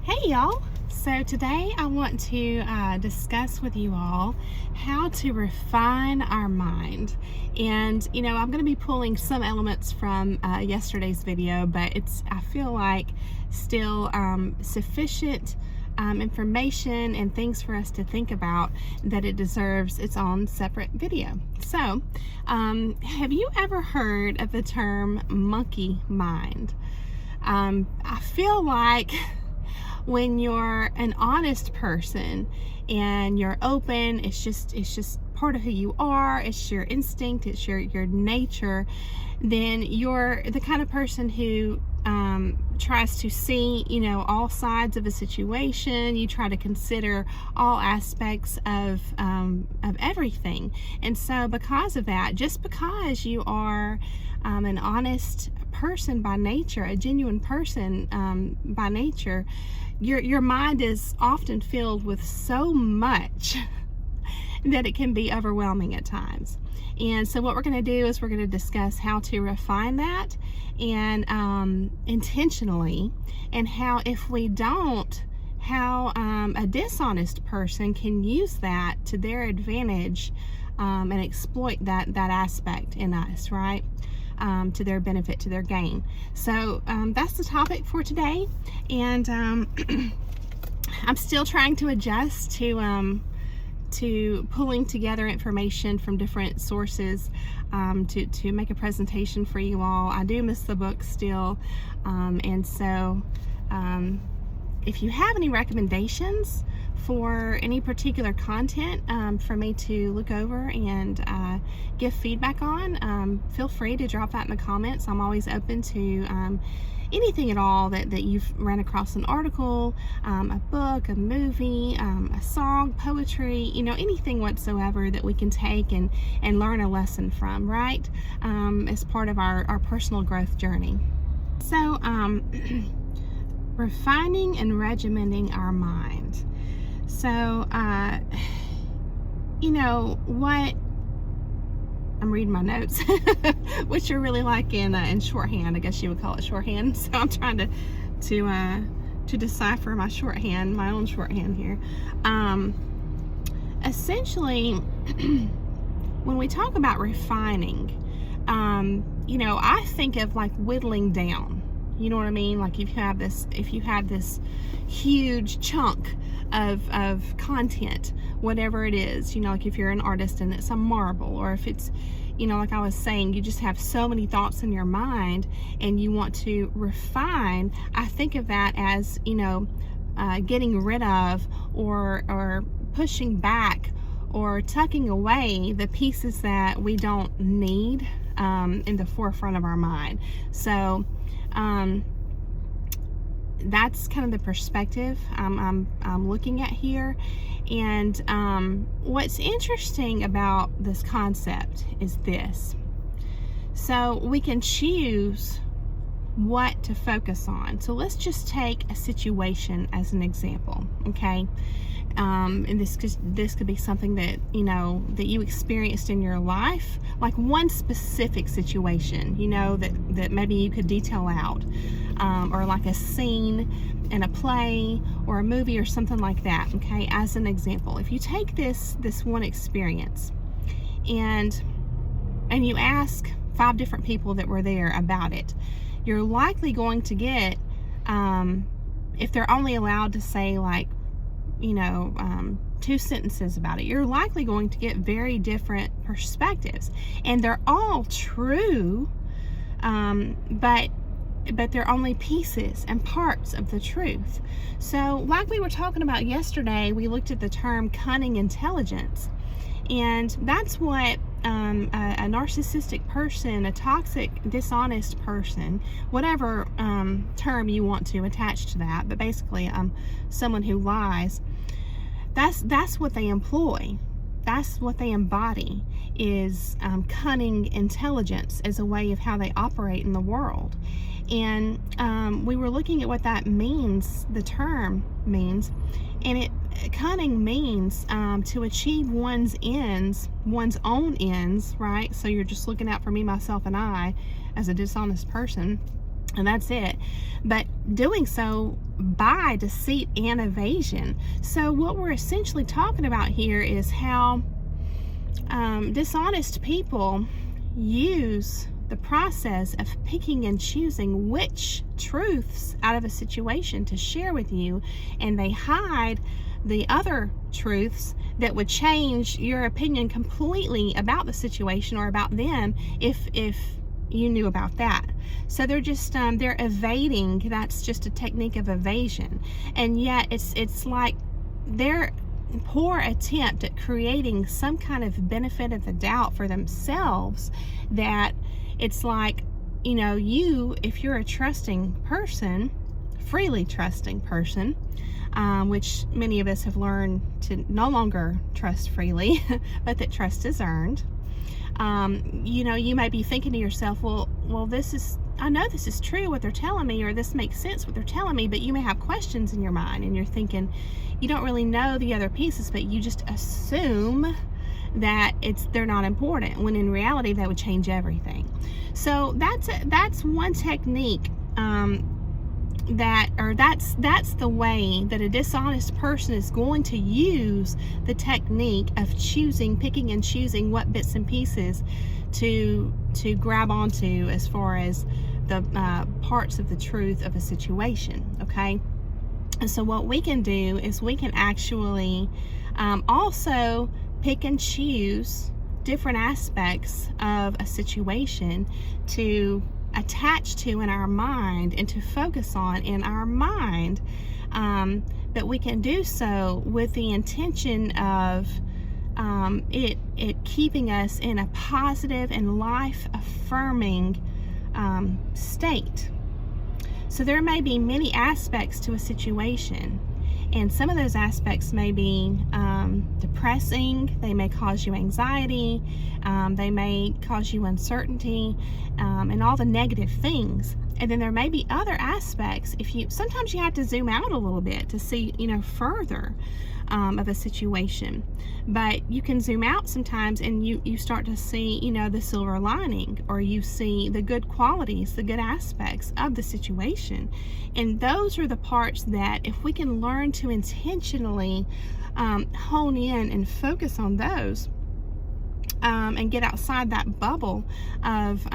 Hey y'all! So today I want to discuss with you all how to refine our mind. And I'm going to be pulling some elements from yesterday's video, but I feel like still sufficient information and things for us to think about that it deserves its own separate video. So have you ever heard of the term monkey mind? I feel like when you're an honest person and you're open, it's just part of who you are, it's your instinct, it's your nature, then you're the kind of person who tries to see all sides of a situation. You try to consider all aspects of everything. And so because of that, just because you are an honest person by nature, a genuine person by nature, your mind is often filled with so much that it can be overwhelming at times. And so what we're going to do is we're going to discuss how to refine that and intentionally, and how if we don't, how a dishonest person can use that to their advantage and exploit that aspect in us, right? To their benefit, to their gain. So that's the topic for today, and I'm still trying to adjust to pulling together information from different sources to make a presentation for you all. I do miss the book still, and so if you have any recommendations for any particular content for me to look over and give feedback on, feel free to drop that in the comments. I'm always open to anything at all that you've ran across, an article, a book, a movie, a song, poetry, anything whatsoever that we can take and learn a lesson from, right? As part of our personal growth journey. So refining and regimenting our mind. So what I'm reading my notes, which are really like in shorthand. I guess you would call it shorthand. So I'm trying to decipher my shorthand, my own shorthand here. Essentially, when we talk about refining, I think of like whittling down. You know what I mean? Like if you have this huge chunk of content, whatever it is, like if you're an artist and it's a marble, or if it's, like I was saying, you just have so many thoughts in your mind and you want to refine. I think of that as, getting rid of or pushing back or tucking away the pieces that we don't need in the forefront of our mind. So that's kind of the perspective I'm looking at here. And what's interesting about this concept is this. So we can choose what to focus on. So let's just take a situation as an example, okay? And this could be something that that you experienced in your life, like one specific situation, that maybe you could detail out, or like a scene in a play or a movie or something like that. Okay, as an example, if you take this one experience and you ask 5 different people that were there about it, you're likely going to get, if they're only allowed to say like 2 sentences about it, you're likely going to get very different perspectives, and they're all true, but they're only pieces and parts of the truth. So like we were talking about yesterday, we looked at the term cunning intelligence, and that's what a narcissistic person, a toxic, dishonest person, whatever term you want to attach to that, but basically someone who lies, that's what they employ. That's what they embody, is cunning intelligence as a way of how they operate in the world. And we were looking at what that means, the term means, and cunning means to achieve one's ends, one's own ends, right? So you're just looking out for me, myself, and I as a dishonest person. and that's it. But doing so by deceit and evasion. So what we're essentially talking about here is how dishonest people use the process of picking and choosing which truths out of a situation to share with you, and they hide the other truths that would change your opinion completely about the situation or about them if you knew about that. So they're just they're evading. That's just a technique of evasion, and yet it's like their poor attempt at creating some kind of benefit of the doubt for themselves, that it's like, you know, if you're a trusting person, freely trusting person, which many of us have learned to no longer trust freely, but that trust is earned. You know, you might be thinking to yourself, well, I know this is true what they're telling me, or this makes sense what they're telling me, but you may have questions in your mind, and you're thinking you don't really know the other pieces, but you just assume that they're not important, when in reality that would change everything. So that's one technique, that's the way that a dishonest person is going to use the technique of picking and choosing what bits and pieces to grab onto as far as the parts of the truth of a situation. Okay, and so what we can do is we can actually also pick and choose different aspects of a situation to attach to in our mind and to focus on in our mind, but we can do so with the intention of it keeping us in a positive and life-affirming state. So there may be many aspects to a situation, and some of those aspects may be depressing. They may cause you anxiety. They may cause you uncertainty, and all the negative things. And then there may be other aspects. Sometimes you have to zoom out a little bit to see, further of a situation. But you can zoom out sometimes, and you start to see, the silver lining, or you see the good qualities, the good aspects of the situation. And those are the parts that, if we can learn to intentionally hone in and focus on those, and get outside that bubble of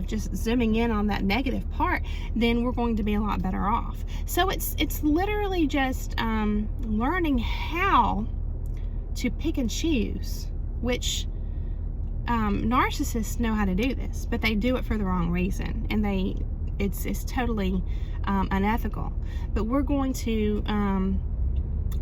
just zooming in on that negative part, then we're going to be a lot better off. So it's literally just learning how to pick and choose, which narcissists know how to do this, but they do it for the wrong reason, and it's totally unethical. But we're going to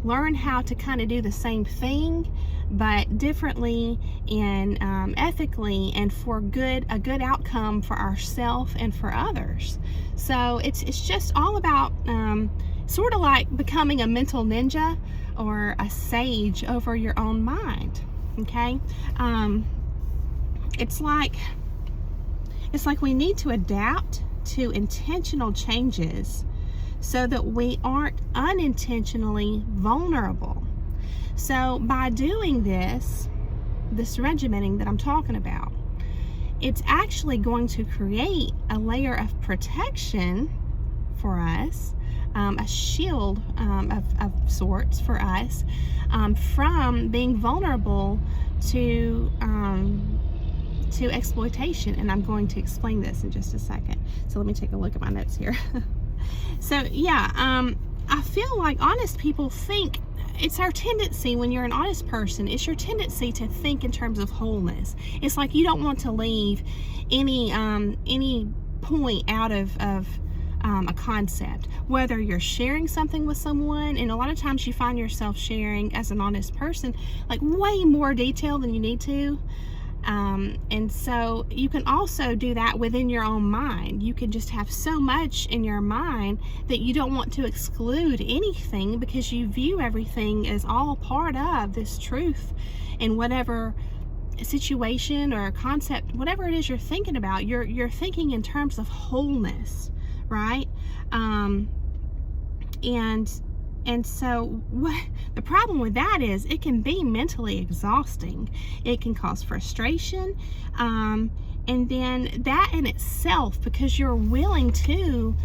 learn how to kind of do the same thing, but differently and ethically, and for a good outcome for ourselves and for others. So it's just all about sort of like becoming a mental ninja or a sage over your own mind. Okay, it's like we need to adapt to intentional changes so that we aren't unintentionally vulnerable. So by doing this regimenting that I'm talking about, it's actually going to create a layer of protection for us, a shield of sorts for us, from being vulnerable to exploitation. And I'm going to explain this in just a second. So let me take a look at my notes here. So yeah, I feel like honest people think, it's our tendency when you're an honest person, it's your tendency to think in terms of wholeness. It's like you don't want to leave any point out of a concept, whether you're sharing something with someone, and a lot of times you find yourself sharing, as an honest person, like way more detail than you need to. And so you can also do that within your own mind. You can just have so much in your mind that you don't want to exclude anything, because you view everything as all part of this truth in whatever situation or concept, whatever it is you're thinking about. You're thinking in terms of wholeness, right? And so the problem with that is it can be mentally exhausting. It can cause frustration, And then that in itself, because you're willing to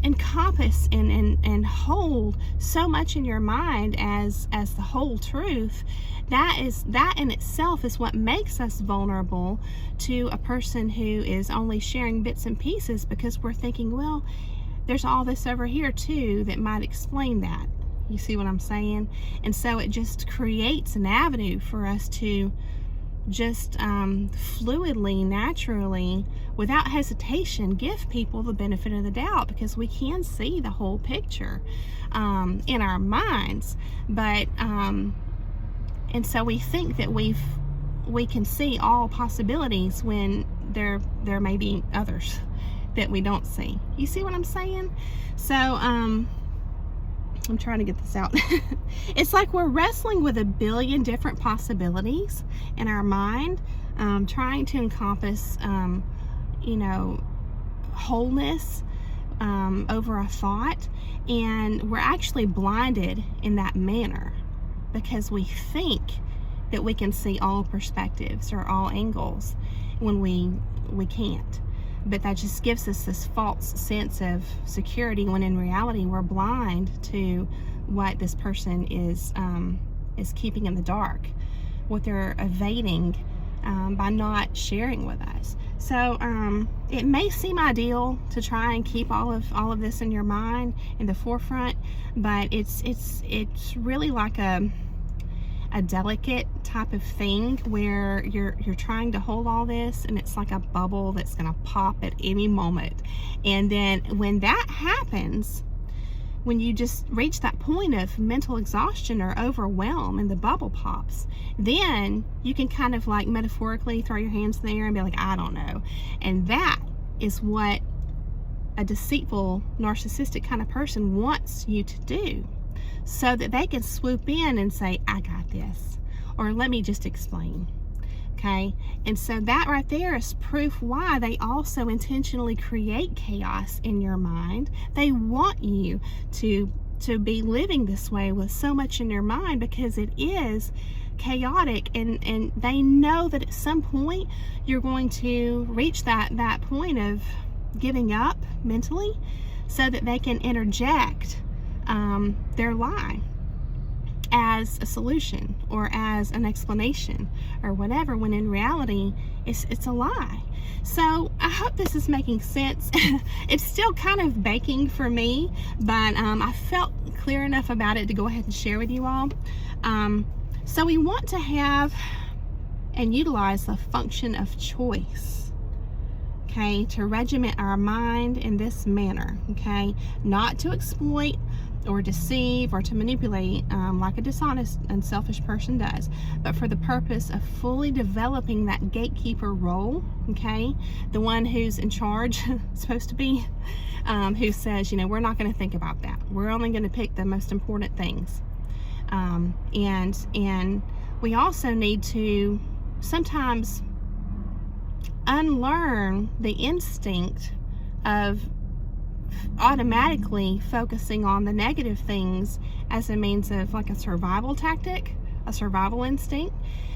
encompass and hold so much in your mind as the whole truth, that in itself is what makes us vulnerable to a person who is only sharing bits and pieces, because we're thinking, well, there's all this over here too that might explain that. You see what I'm saying? And so it just creates an avenue for us to just fluidly, naturally, without hesitation, give people the benefit of the doubt, because we can see the whole picture in our minds. But and so we think that we can see all possibilities when there may be others that we don't see. You see what I'm saying? So I'm trying to get this out. It's like we're wrestling with a billion different possibilities in our mind, trying to encompass, wholeness over a thought, and we're actually blinded in that manner because we think that we can see all perspectives or all angles when we can't. But that just gives us this false sense of security, when in reality we're blind to what this person is keeping in the dark, what they're evading by not sharing with us. So it may seem ideal to try and keep all of this in your mind in the forefront, but it's really like a delicate type of thing where you're trying to hold all this, and it's like a bubble that's going to pop at any moment. And then when that happens, when you just reach that point of mental exhaustion or overwhelm and the bubble pops, then you can kind of like metaphorically throw your hands in the air and be like, I don't know. And that is what a deceitful, narcissistic kind of person wants you to do, so that they can swoop in and say, I got this, or let me just explain. Okay? And so that right there is proof why they also intentionally create chaos in your mind. They want you to be living this way with so much in your mind, because it is chaotic, and they know that at some point you're going to reach that point of giving up mentally, so that they can interject their lie as a solution or as an explanation or whatever, when in reality it's a lie. So I hope this is making sense. It's still kind of baking for me, but I felt clear enough about it to go ahead and share with you all. So we want to have and utilize the function of choice, okay, to regiment our mind in this manner, okay, not to exploit or deceive or to manipulate like a dishonest and selfish person does, but for the purpose of fully developing that gatekeeper role, okay, the one who's in charge, supposed to be, who says, we're not going to think about that. We're only going to pick the most important things. And we also need to sometimes unlearn the instinct of automatically focusing on the negative things as a means of like a survival tactic, a survival instinct.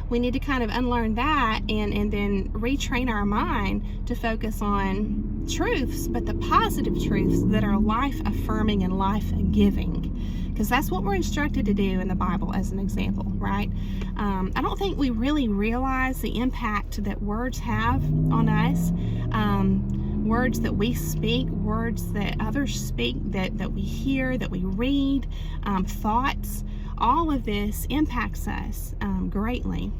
We need to kind of unlearn that and then retrain our mind to focus on truths, but the positive truths that are life affirming and life giving, because that's what we're instructed to do in the Bible, as an example, right? I don't think we really realize the impact that words have on us. Words that we speak, words that others speak, that we hear, that we read, thoughts, all of this impacts us greatly.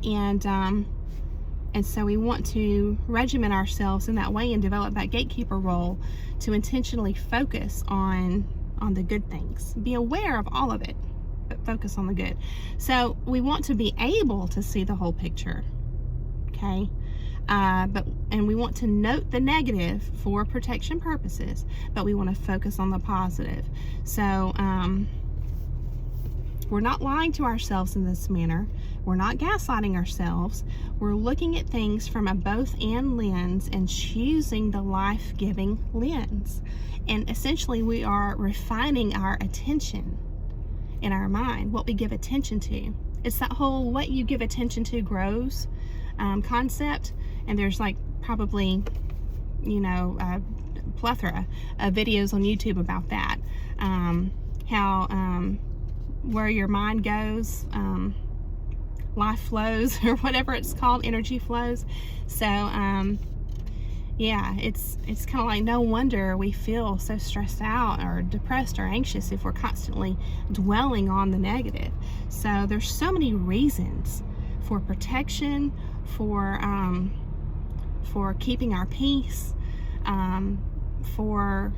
And so we want to regiment ourselves in that way and develop that gatekeeper role to intentionally focus on the good things. Be aware of all of it, but focus on the good. So we want to be able to see the whole picture, okay? And we want to note the negative for protection purposes, but we want to focus on the positive. So we're not lying to ourselves in this manner. We're not gaslighting ourselves. We're looking at things from a both-and lens and choosing the life-giving lens. And essentially, we are refining our attention in our mind, what we give attention to. It's that whole what you give attention to grows concept, and there's like probably, you know, a plethora of videos on YouTube about that. How where your mind goes, life flows, or whatever it's called, energy flows. So yeah, it's kind of like no wonder we feel so stressed out or depressed or anxious if we're constantly dwelling on the negative. So there's so many reasons for protection, for keeping our peace, for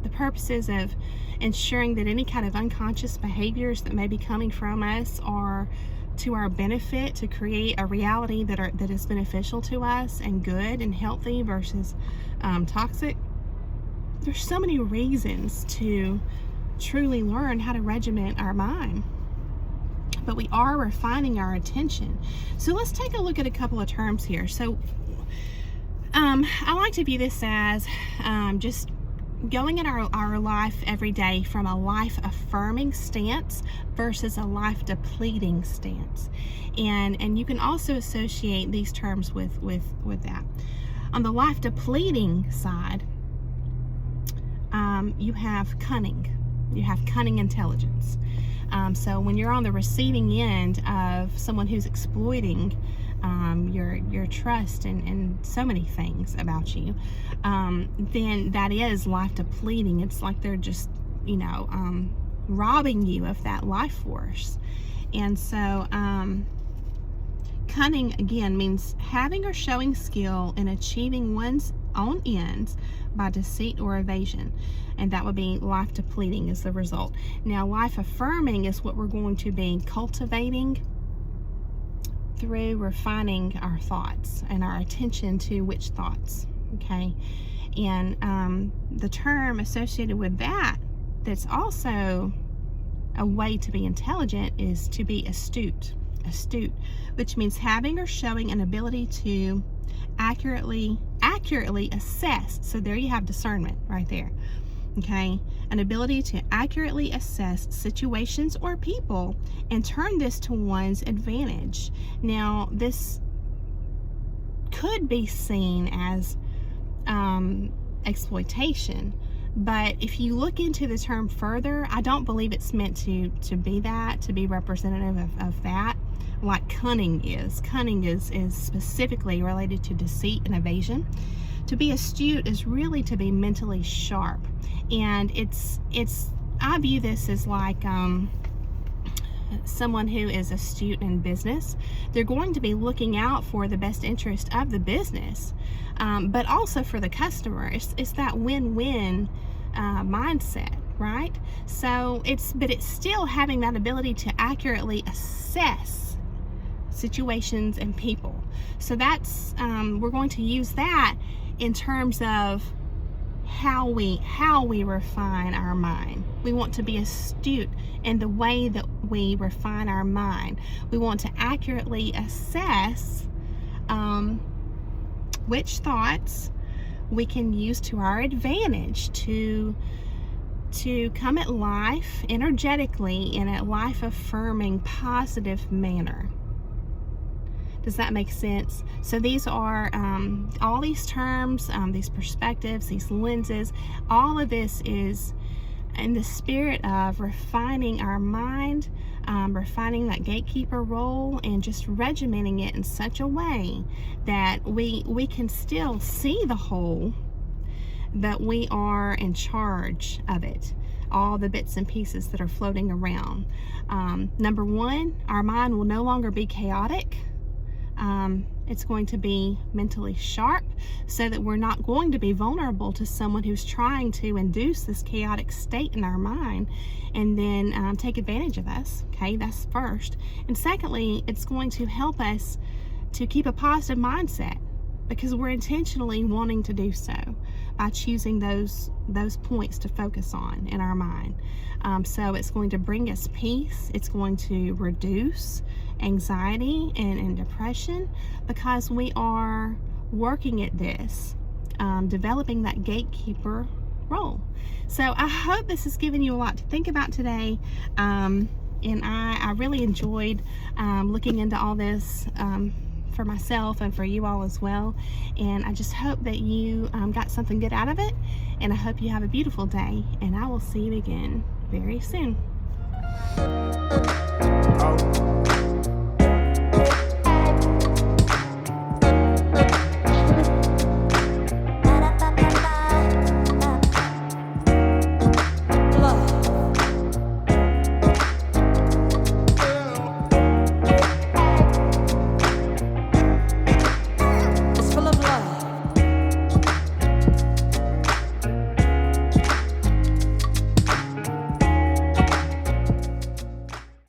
the purposes of ensuring that any kind of unconscious behaviors that may be coming from us are to our benefit, to create a reality that is beneficial to us and good and healthy versus toxic. There's so many reasons to truly learn how to regiment our mind, but we are refining our attention. So let's take a look at a couple of terms here. So I like to view this as just going in our life every day from a life affirming stance versus a life depleting stance, and you can also associate these terms with that. On the life depleting side, you have cunning intelligence. So when you're on the receiving end of someone who's exploiting your trust and so many things about you, then that is life depleting. It's like they're just, you know, robbing you of that life force. And so cunning, again, means having or showing skill in achieving one's own ends by deceit or evasion, and that would be life depleting as the result. Now, life affirming is what we're going to be cultivating through refining our thoughts and our attention to which thoughts, okay? And the term associated with that, that's also a way to be intelligent, is to be astute, which means having or showing an ability to accurately assess. So there you have discernment right there, okay? An ability to accurately assess situations or people and turn this to one's advantage. Now, this could be seen as exploitation, but if you look into the term further, I don't believe it's meant to be that, to be representative of that, like cunning is. Cunning is specifically related to deceit and evasion. To be astute is really to be mentally sharp, and it's I view this as like someone who is astute in business. They're going to be looking out for the best interest of the business, but also for the customer. It's that win-win mindset, right? So it's still having that ability to accurately assess situations and people. So that's we're going to use that in terms of how we refine our mind. We want to be astute in the way that we refine our mind. We want to accurately assess which thoughts we can use to our advantage to come at life energetically in a life affirming positive manner. Does that make sense? So these are all these terms, these perspectives, these lenses, all of this is in the spirit of refining our mind, refining that gatekeeper role, and just regimenting it in such a way that we can still see the whole, but we are in charge of it, all the bits and pieces that are floating around. Number one, our mind will no longer be chaotic. It's going to be mentally sharp, so that we're not going to be vulnerable to someone who's trying to induce this chaotic state in our mind and then take advantage of us. Okay, that's first. And secondly, it's going to help us to keep a positive mindset, because we're intentionally wanting to do so by choosing those points to focus on in our mind. So it's going to bring us peace. It's going to reduce anxiety and depression, because we are working at this, developing that gatekeeper role. So I hope this has given you a lot to think about today. And I really enjoyed looking into all this for myself and for you all as well. And I just hope that you got something good out of it. And I hope you have a beautiful day. And I will see you again very soon.